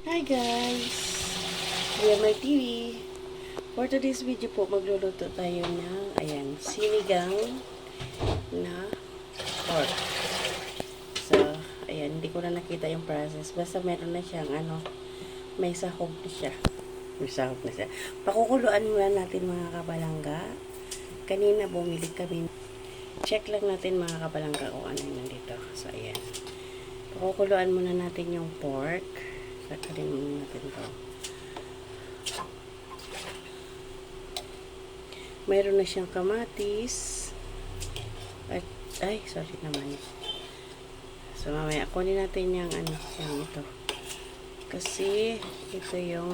Hi guys! Ayan my TV. For today's video po, magluluto tayo ng, ayan, sinigang na pork. So, ayan, hindi ko na nakita yung process. Basta meron na siyang, may sahog na siya. May sahog na siya. Pakukuluan muna natin mga kabalangga. Kanina bumili kami. Check lang natin mga kabalangga kung ano yung nandito. So, ayan. Pakukuluan muna natin yung pork. Sakalin muna natin ito. Mayroon na siyang kamatis. At, sorry naman. So, mamaya, kunin natin yung yung ito. Kasi, ito yung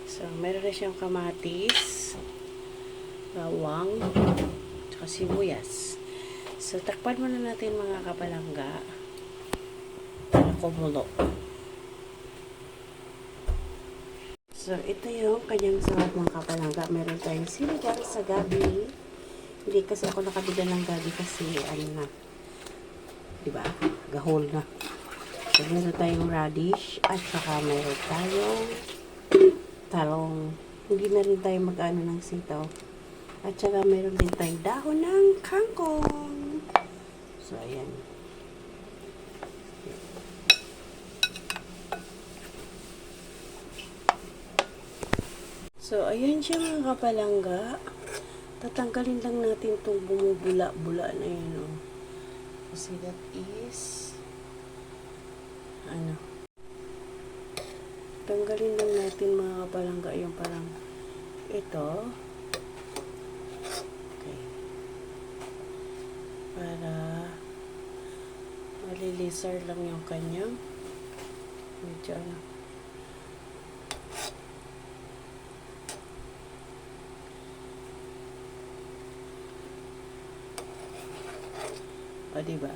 So, meron na siyang kamatis, bawang, tsaka sibuyas. So, takpan muna natin mga kapalangga para kumulo. So, ito yung kanyang sarap mga kapalangga. Meron tayong sinigang sa gabi. Hindi kasi ako nakabila ng gabi kasi diba? Gahol na. So, meron tayong radish at saka meron tayong talong. Hindi na rin tayo mag-ano ng sitaw. At saka meron din tayong dahon ng kangkong. So, ayan. So, ayan siya mga kapalangga. Tatanggalin lang natin itong bumubula-bula na yun. Oh. Kasi that is tanggalin lang natin mga kapalangga yung parang ito. Okay. Para malilisar lang yung kanyang medyo diba?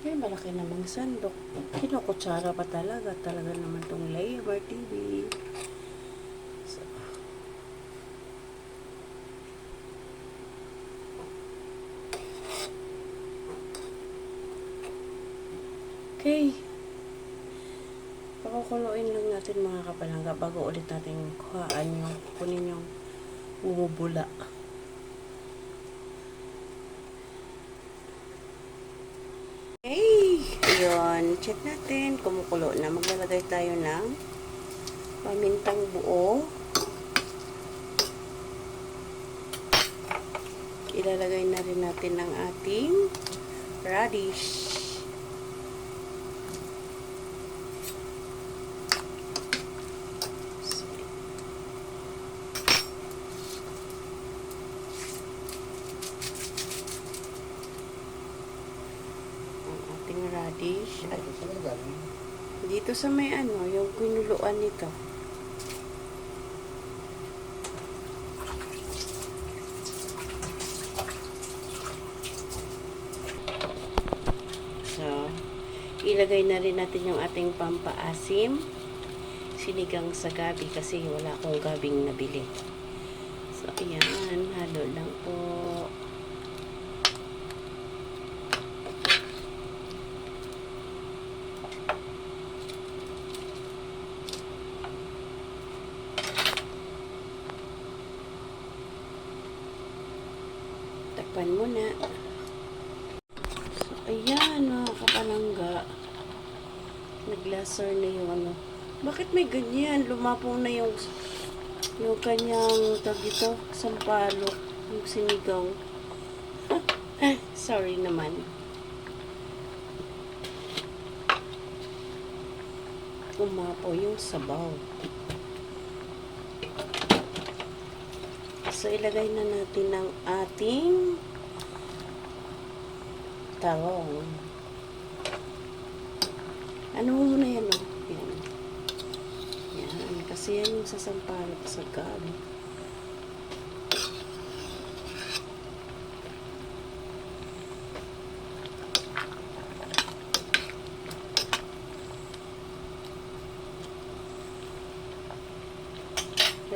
Kaya malaki namang sandok. Kinukutsara pa talaga. Talaga naman tong Labor TV. So. Okay. Pakukuluin lang natin mga kapalangga bago ulit natin kunin yung bumubula. Okay, yun. Check natin. Kumukulo na. Maglalagay tayo ng pamintang buo. Ilalagay na rin natin ang ating radish. Radish at dito sa may yung kinuluan nito. So, ilagay na rin natin yung ating pampaasim, sinigang sa gabi kasi wala akong gabing nabili. So, ayan, halo lang po. Takpan muna. So, ayan mga kapalangga. Naglasar na yung Bakit may ganyan? Lumapong na yung kanyang dito, sampalok, yung sinigang. Sorry naman. Umapo yung sabaw. So, ilagay na natin ang ating talong. Ano muna yan, oh? Yan. Yan. Kasi yan yung sasampalok sa gabi.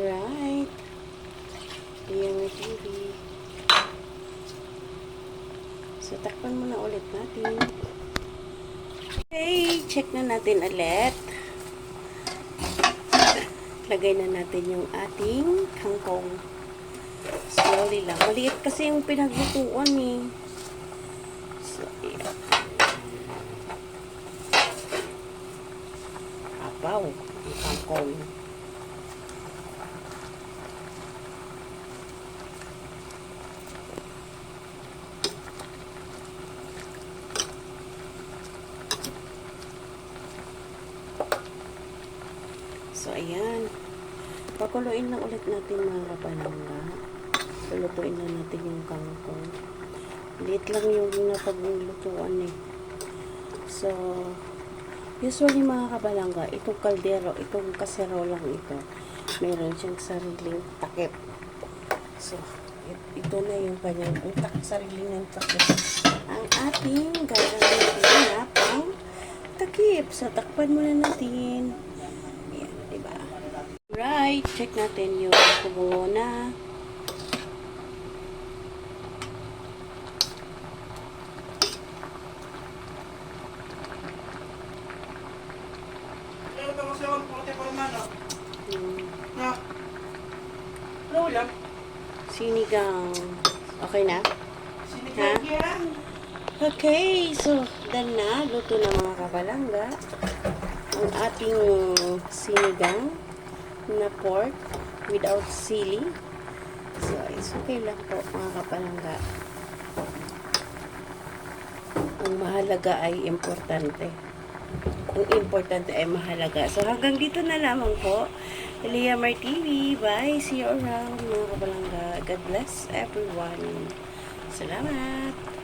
Right. Ayan yung TV. So, takpan muna ulit natin. Okay, check na natin ulit. Lagay na natin yung ating kangkong. Slowly lang. Maliit kasi yung pinaglutuan eh. So, ayan. Abaw, ang kangkong. So, ayan. Pakuluin lang ulit natin mga kapalangga. Lulutuin na natin yung kangkong. Liit lang yung napaglutuan eh. So, usually mga kabalangga, itong kaldero, itong kaserolang ito, meron siyang sariling takip. So, ito na yung kanyang sariling takip. Ang ating gagamitin na pang takip. So, takpan muna natin. Ayan, diba? Right, check natin yung kumungo na. Sinigang. Okay na? Ha? Okay, so done na. Luto na mga kabalangga. Ang ating sinigang na pork without sili. So, it's okay lang po mga kapalangga. Ang mahalaga ay importante. Ang importante ay mahalaga. So, hanggang dito na lamang po. Eliamar TV. Bye. See you around mga kabalangga. God bless everyone. Salamat.